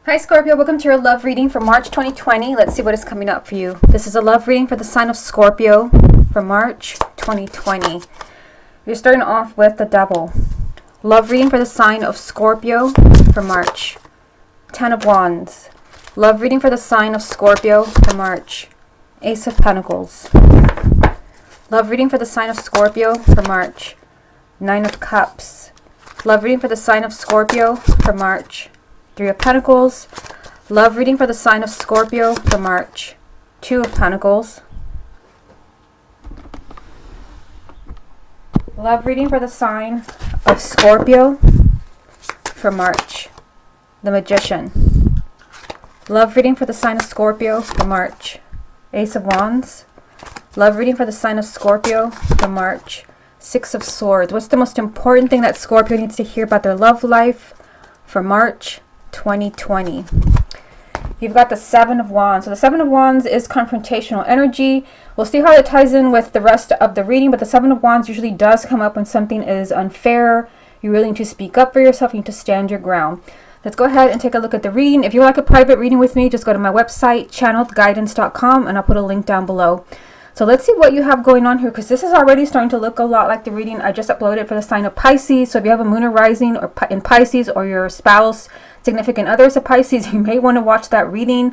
Hi Scorpio, welcome to your love reading for March 2020. Let's see what is coming up for you. This is a love reading for the sign of Scorpio for March 2020. You're starting off with the Devil. Love reading for the sign of Scorpio for March. 10 of Wands. Love reading for the sign of Scorpio for March. Ace of Pentacles. Love reading for the sign of Scorpio for March. 9 of Cups. Love reading for the sign of Scorpio for March. 3 of Pentacles. Love reading for the sign of Scorpio for March. 2 of Pentacles. Love reading for the sign of Scorpio for March. The Magician. Love reading for the sign of Scorpio for March. Ace of Wands. Love reading for the sign of Scorpio for March. 6 of Swords. What's the most important thing that Scorpio needs to hear about their love life for March 2020? You've got the 7 of Wands. So the 7 of Wands is confrontational energy. We'll see how it ties in with the rest of the reading, but the 7 of Wands usually does come up when something is unfair. You're willing to speak up for yourself. You need to stand your ground. Let's go ahead and take a look at the reading. If you would like a private reading with me, just go to my website, channeledguidance.com, and I'll put a link down below. So let's see what you have going on here, because this is already starting to look a lot like the reading I just uploaded for the sign of Pisces. So if you have a moon or rising or in Pisces, or your spouse, significant other is a Pisces, you may want to watch that reading.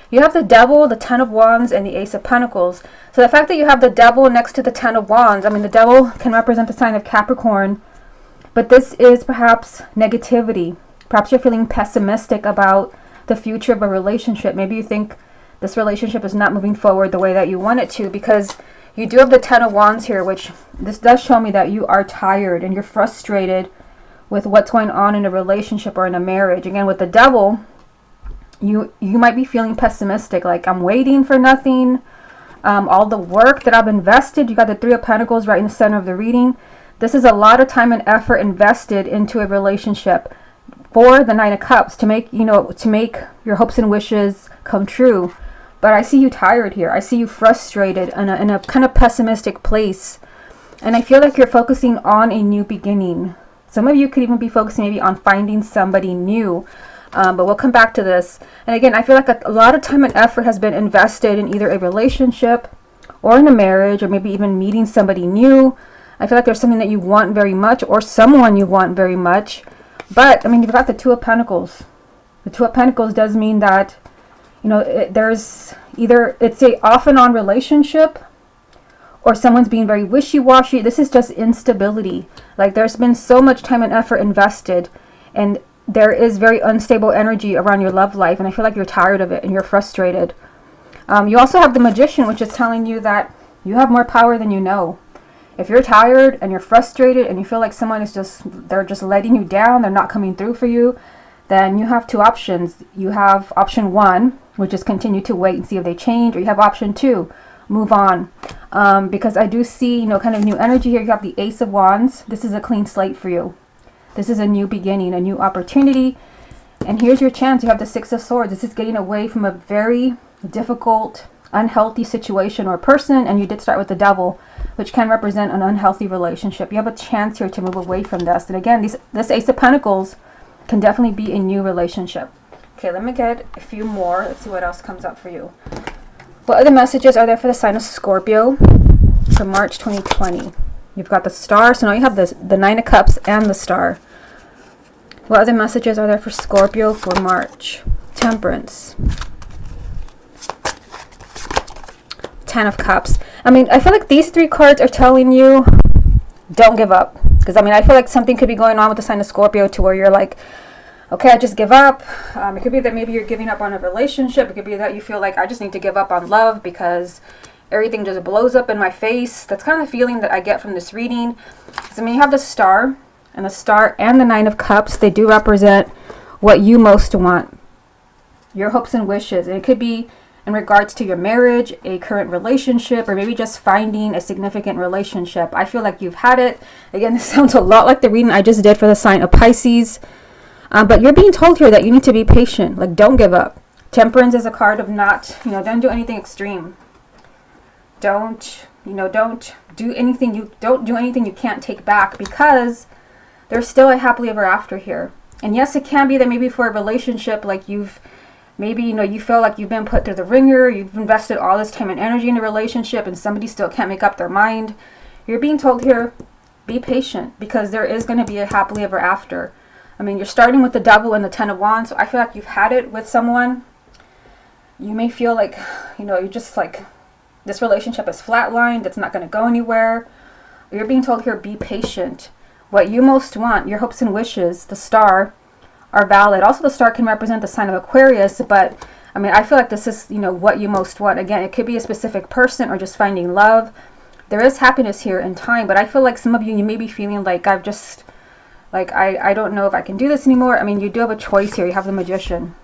You have the Devil, the 10 of Wands, and the Ace of Pentacles. So the fact that you have the Devil next to the 10 of Wands, I mean, the Devil can represent the sign of Capricorn, but this is perhaps negativity. Perhaps you're feeling pessimistic about the future of a relationship. Maybe you think this relationship is not moving forward the way that you want it to, because you do have the 10 of Wands here, which this does show me that you are tired and you're frustrated with what's going on in a relationship or in a marriage. Again, with the Devil, you might be feeling pessimistic, like, I'm waiting for nothing. All the work that I've invested, you got the 3 of Pentacles right in the center of the reading. This is a lot of time and effort invested into a relationship for the 9 of Cups to make, to make your hopes and wishes come true. But I see you tired here. I see you frustrated in a kind of pessimistic place. And I feel like you're focusing on a new beginning. Some of you could even be focusing maybe on finding somebody new. But we'll come back to this. And again, I feel like a lot of time and effort has been invested in either a relationship or in a marriage, or maybe even meeting somebody new. I feel like there's something that you want very much, or someone you want very much. But, I mean, you've got the 2 of Pentacles. The 2 of Pentacles does mean that, there's either it's a off and on relationship, or someone's being very wishy-washy. This is just instability. Like, there's been so much time and effort invested, and there is very unstable energy around your love life, and I feel like you're tired of it and you're frustrated. You also have the Magician, which is telling you that you have more power than you know. If you're tired and you're frustrated and you feel like someone is they're just letting you down, they're not coming through for you, then you have 2 options. You have option 1, which is continue to wait and see if they change, or you have option 2, move on. Because I do see, kind of new energy here. You have the Ace of Wands. This is a clean slate for you. This is a new beginning, a new opportunity. And here's your chance. You have the 6 of Swords. This is getting away from a very difficult, unhealthy situation or person. And you did start with the Devil, which can represent an unhealthy relationship. You have a chance here to move away from this. And again, this Ace of Pentacles can definitely be a new relationship. Okay, let me get a few more. Let's see what else comes up for you. What other messages are there for the sign of Scorpio for March 2020? You've got the Star. So now you have the 9 of Cups and the Star. What other messages are there for Scorpio for March? Temperance. 10 of Cups. I mean, I feel like these 3 cards are telling you, don't give up. Because, I mean, I feel like something could be going on with the sign of Scorpio to where you're like, okay, I just give up. It could be that maybe you're giving up on a relationship. It could be that you feel like I just need to give up on love because everything just blows up in my face. That's kind of the feeling that I get from this reading. So, I mean, you have the Star, and the 9 of Cups. They do represent what you most want, your hopes and wishes. And it could be in regards to your marriage, a current relationship, or maybe just finding a significant relationship. I feel like you've had it. Again, this sounds a lot like the reading I just did for the sign of Pisces. But you're being told here that you need to be patient. Like, don't give up. Temperance is a card of not, don't do anything extreme. Don't do anything you can't take back, because there's still a happily ever after here. And yes, it can be that maybe for a relationship, like you've maybe, you feel like you've been put through the ringer, you've invested all this time and energy in a relationship, and somebody still can't make up their mind. You're being told here, be patient, because there is going to be a happily ever after. I mean, you're starting with the Devil and the Ten of Wands, so I feel like you've had it with someone. You may feel like, you're just like, this relationship is flatlined, it's not going to go anywhere. You're being told here, be patient. What you most want, your hopes and wishes, the Star, are valid. Also, the Star can represent the sign of Aquarius, but I mean, I feel like this is, what you most want. Again, it could be a specific person or just finding love. There is happiness here in time, but I feel like some of you may be feeling like I don't know if I can do this anymore. I mean, you do have a choice here. You have the Magician.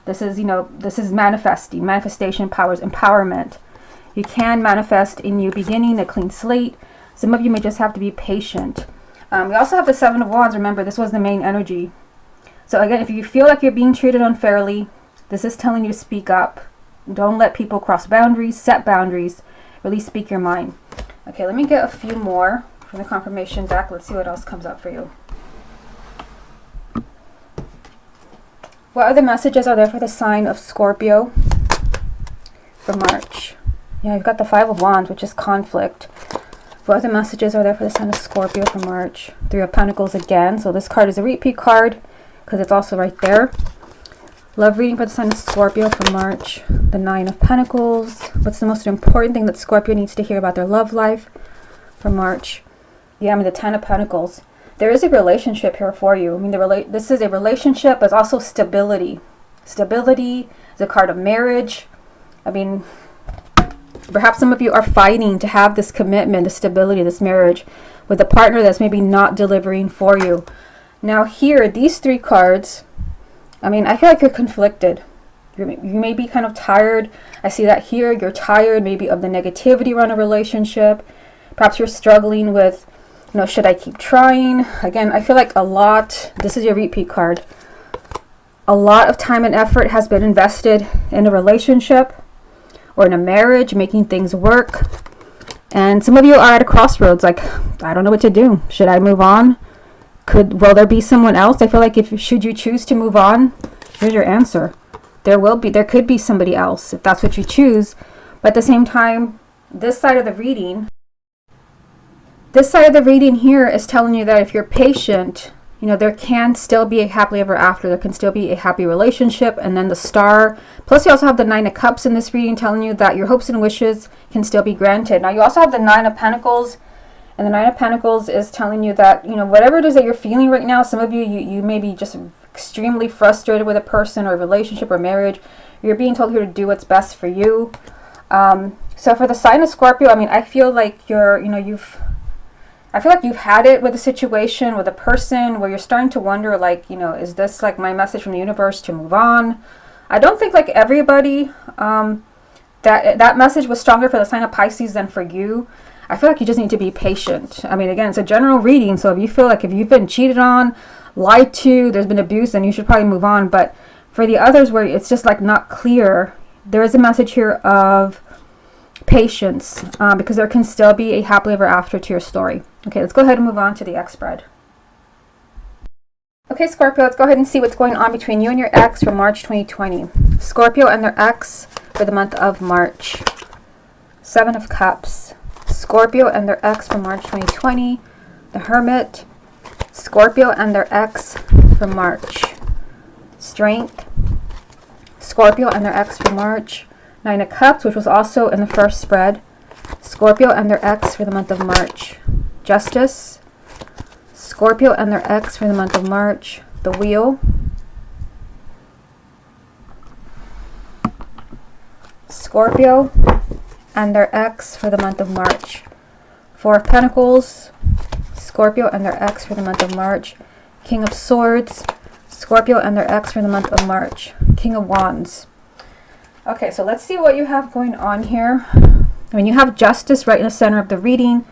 This is, this is manifestation powers, empowerment. You can manifest in you beginning a clean slate. Some of you may just have to be patient. We also have the Seven of Wands. Remember, this was the main energy. So again, if you feel like you're being treated unfairly, this is telling you to speak up. Don't let people cross boundaries, set boundaries, really speak your mind. Okay, let me get a few more from the confirmation deck. Let's see what else comes up for you. What other messages are there for the sign of Scorpio for March? Yeah, you've got the Five of Wands, which is conflict. What other messages are there for the sign of Scorpio for March? Three of Pentacles again. So this card is a repeat card because it's also right there. Love reading for the sign of Scorpio for March. The Nine of Pentacles. What's the most important thing that Scorpio needs to hear about their love life for March? Yeah, I mean, the Ten of Pentacles. There is a relationship here for you. I mean, this is a relationship, but it's also stability. Stability is a card of marriage. I mean, perhaps some of you are fighting to have this commitment, this stability, this marriage with a partner that's maybe not delivering for you. Now here, these three cards, I mean, I feel like you're conflicted. You may be kind of tired. I see that here. You're tired maybe of the negativity around a relationship. Perhaps you're struggling with, should I keep trying? Again, I feel like this is your repeat card. A lot of time and effort has been invested in a relationship or in a marriage, making things work. And some of you are at a crossroads, like, I don't know what to do. Should I move on? Will there be someone else? I feel like should you choose to move on, here's your answer. There could be somebody else if that's what you choose. But at the same time, this side of the reading here is telling you that if you're patient, there can still be a happily ever after. There can still be a happy relationship. And then the Star. Plus, you also have the Nine of Cups in this reading telling you that your hopes and wishes can still be granted. Now, you also have the Nine of Pentacles. And the Nine of Pentacles is telling you that, whatever it is that you're feeling right now, some of you may be just extremely frustrated with a person or a relationship or marriage. You're being told here to do what's best for you. So for the sign of Scorpio, I mean, I feel like you've had it with a situation, with a person where you're starting to wonder, like, is this like my message from the universe to move on? I don't think like everybody, that message was stronger for the sign of Pisces than for you. I feel like you just need to be patient. I mean, again, it's a general reading. So if you feel like if you've been cheated on, lied to, there's been abuse, then you should probably move on. But for the others where it's just like not clear, there is a message here of patience, because there can still be a happily ever after to your story. Okay, let's go ahead and move on to the X spread. Okay, Scorpio, let's go ahead and see what's going on between you and your ex for March 2020. Scorpio and their ex for the month of March. Seven of Cups. Scorpio and their ex for March 2020. The Hermit. Scorpio and their ex for March. Strength. Scorpio and their ex for March. Nine of Cups, which was also in the first spread. Scorpio and their ex for the month of March. Justice. Scorpio and their ex for the month of March. The Wheel. Scorpio and their ex for the month of March. Four of Pentacles. Scorpio and their ex for the month of March. King of Swords. Scorpio and their ex for the month of March. King of Wands. Okay, so let's see what you have going on here. I mean, you have Justice right in the center of the reading.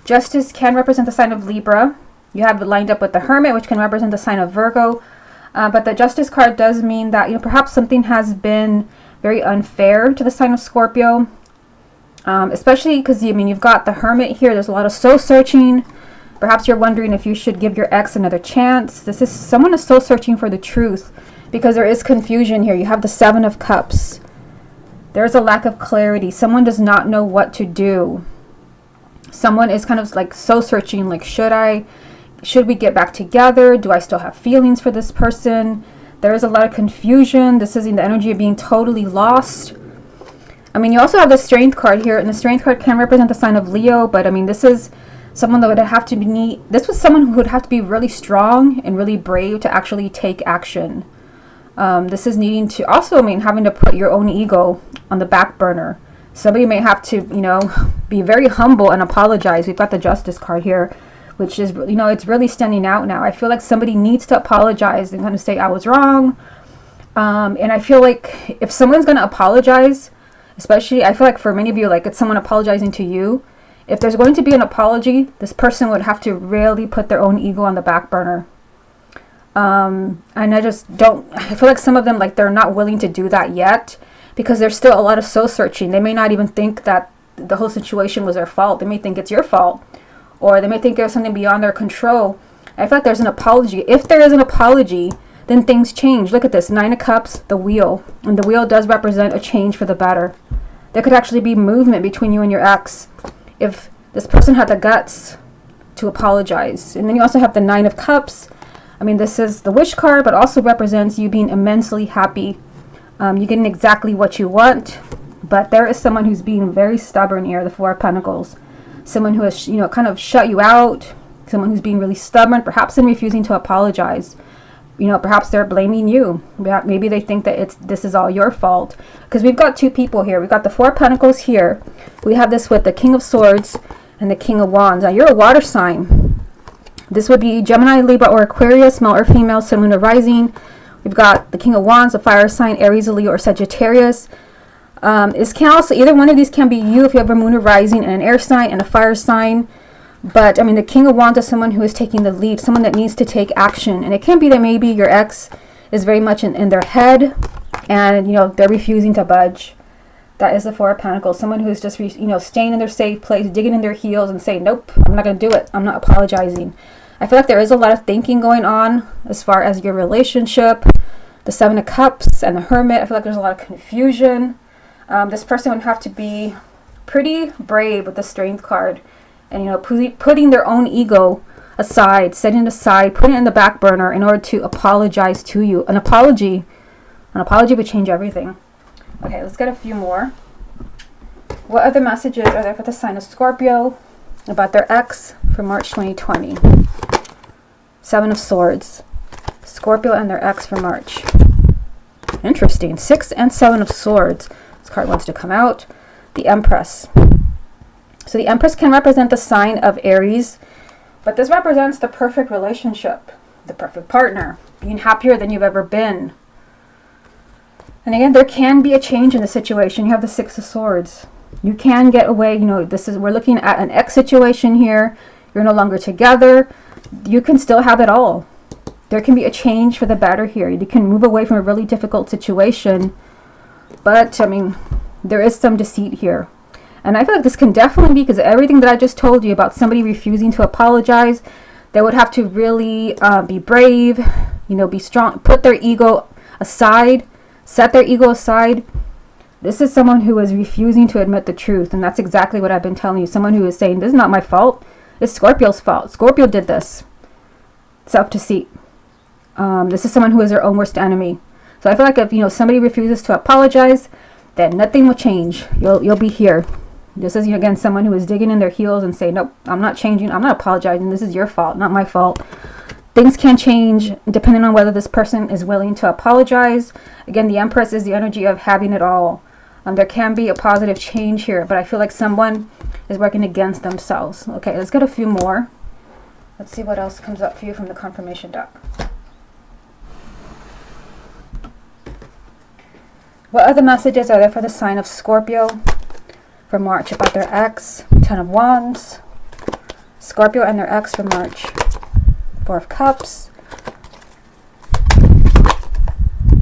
Justice can represent the sign of Libra. You have it lined up with the Hermit, which can represent the sign of Virgo. But the Justice card does mean that, perhaps something has been very unfair to the sign of Scorpio. Especially because, you've got the Hermit here. There's a lot of soul searching. Perhaps you're wondering if you should give your ex another chance. This is someone is still searching for the truth, because there is confusion here. You have the Seven of Cups. There's a lack of clarity. Someone does not know what to do. Someone is kind of like so searching, like, should we get back together? Do I still have feelings for this person? There is a lot of confusion. This is in the energy of being totally lost. I mean, you also have the Strength card here, and the Strength card can represent the sign of Leo, but I mean, this is someone that would have to be, this was someone who would have to be really strong and really brave to actually take action. This is needing to also, I mean, having to put your own ego on the back burner. Somebody may have to, you know, be very humble and apologize. We've got the Justice card here, which is, you know, it's really standing out now. I feel like somebody needs to apologize and kind of say, I was wrong. And I feel like if someone's going to apologize, especially, I feel like for many of you, like it's someone apologizing to you. If there's going to be an apology, this person would have to really put their own ego on the back burner. And I feel like some of them, like, they're not willing to do that yet, because there's still a lot of soul searching. They may not even think that the whole situation was their fault. They may think it's your fault, or they may think there's something beyond their control. I feel like there's an apology. If there is an apology, then things change. Look at this, Nine of Cups, the Wheel. And the Wheel does represent a change for the better. There could actually be movement between you and your ex if this person had the guts to apologize. And then you also have the Nine of Cups. I mean, this is the Wish card, but also represents you being immensely happy. You're getting exactly what you want. But there is someone who's being very stubborn here, the Four of Pentacles. Someone who has, you know, kind of shut you out. Someone who's being really stubborn, perhaps in refusing to apologize. You know, perhaps they're blaming you. Maybe they think that this is all your fault. Because we've got two people here. We've got the Four of Pentacles here. We have this with the King of Swords and the King of Wands. Now, you're a water sign. This would be Gemini, Libra, or Aquarius, male or female, Sun, Moon, or Rising. We've got the King of Wands, a fire sign, Aries, Leo, or Sagittarius. This can also, either one of these can be you if you have a Moon or Rising and an air sign and a fire sign. But, I mean, the King of Wands is someone who is taking the lead, someone that needs to take action. And it can be that maybe your ex is very much in their head and, you know, they're refusing to budge. That is the Four of Pentacles. Someone who's just, you know, staying in their safe place, digging in their heels and saying, nope, I'm not going to do it. I'm not apologizing. I feel like there is a lot of thinking going on as far as your relationship. The Seven of Cups and the Hermit. I feel like there's a lot of confusion. This person would have to be pretty brave with the Strength card. And, you know, putting their own ego aside, setting it aside, putting it in the back burner in order to apologize to you. An apology would change everything. Okay, let's get a few more. What other messages are there for the sign of Scorpio about their ex for March 2020? Seven of Swords. Scorpio and their ex for March. Interesting. 6 and 7 of Swords. This card wants to come out. The Empress. So the Empress can represent the sign of Aries, but this represents the perfect relationship, the perfect partner, being happier than you've ever been. And again, there can be a change in the situation. You have the Six of Swords. You can get away, you know, we're looking at an ex situation here. You're no longer together. You can still have it all. There can be a change for the better here. You can move away from a really difficult situation, but I mean, there is some deceit here. And I feel like this can definitely be because of everything that I just told you about somebody refusing to apologize. They would have to really be brave, you know, be strong, put their ego aside, set their ego aside. This is someone who is refusing to admit the truth. And that's exactly what I've been telling you. Someone who is saying, this is not my fault. It's Scorpio's fault. Scorpio did this. Self-deceit. This is someone who is their own worst enemy. So I feel like if, you know, somebody refuses to apologize, then nothing will change. You'll be here. This is, again, someone who is digging in their heels and saying, nope, I'm not changing. I'm not apologizing. This is your fault, not my fault. Things can change depending on whether this person is willing to apologize. Again, the Empress is the energy of having it all. There can be a positive change here, but I feel like someone is working against themselves. Okay, let's get a few more. Let's see what else comes up for you from the confirmation deck. What other messages are there for the sign of Scorpio for March about their ex? 10 of Wands. Scorpio and their ex for March. 4 of Cups.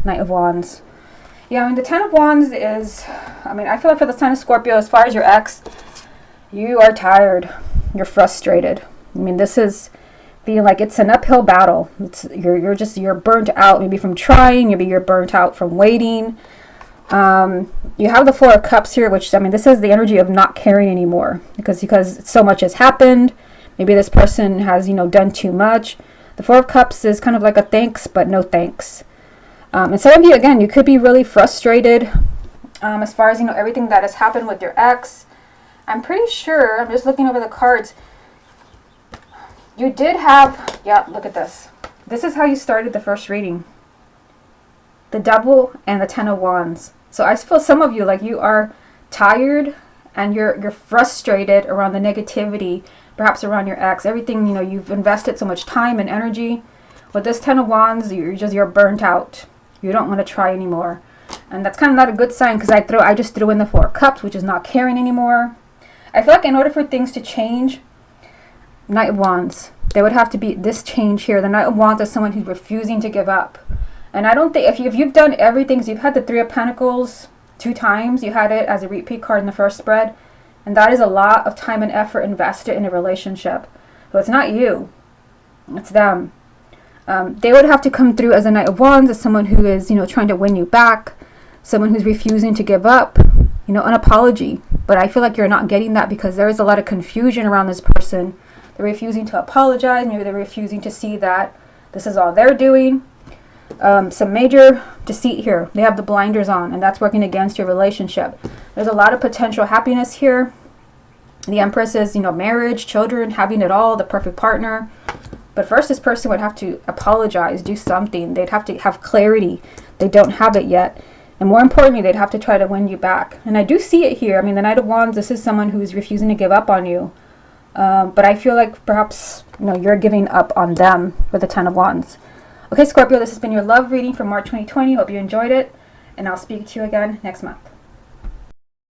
Knight of Wands. Yeah, I mean, the 10 of Wands is, I mean, I feel like for the sign of Scorpio, as far as your ex, you are tired. You're frustrated. I mean, this is feeling like it's an uphill battle. You're burnt out, maybe from trying, maybe you're burnt out from waiting. You have the Four of Cups here, which, I mean, this is the energy of not caring anymore because so much has happened. Maybe this person has, done too much. The Four of Cups is kind of like a thanks, but no thanks. And some of you, again, you could be really frustrated as far as, everything that has happened with your ex. I'm pretty sure, I'm just looking over the cards, you did have, yeah, look at this. This is how you started the first reading. The Devil and the Ten of Wands. So I feel some of you, like, you are tired and you're frustrated around the negativity, perhaps around your ex. Everything, you've invested so much time and energy. With this Ten of Wands, you're burnt out. You don't want to try anymore. And that's kind of not a good sign because I just threw in the Four of Cups, which is not caring anymore. I feel like in order for things to change, Knight of Wands, there would have to be this change here. The Knight of Wands is someone who's refusing to give up. And I don't think, if you've done everything, so you've had the Three of Pentacles 2 times, you had it as a repeat card in the first spread, and that is a lot of time and effort invested in a relationship. So it's not you, it's them. They would have to come through as a Knight of Wands, as someone who is, trying to win you back, someone who's refusing to give up, an apology. But I feel like you're not getting that because there is a lot of confusion around this person. They're refusing to apologize. Maybe they're refusing to see that this is all they're doing. Some major deceit here. They have the blinders on, and that's working against your relationship. There's a lot of potential happiness here. The Empress is, marriage, children, having it all, the perfect partner. But first, this person would have to apologize, do something. They'd have to have clarity. They don't have it yet. And more importantly, they'd have to try to win you back. And I do see it here. I mean, the Knight of Wands, this is someone who's refusing to give up on you. But I feel like perhaps, you're giving up on them with the Ten of Wands. Okay, Scorpio, this has been your love reading for March 2020. Hope you enjoyed it. And I'll speak to you again next month.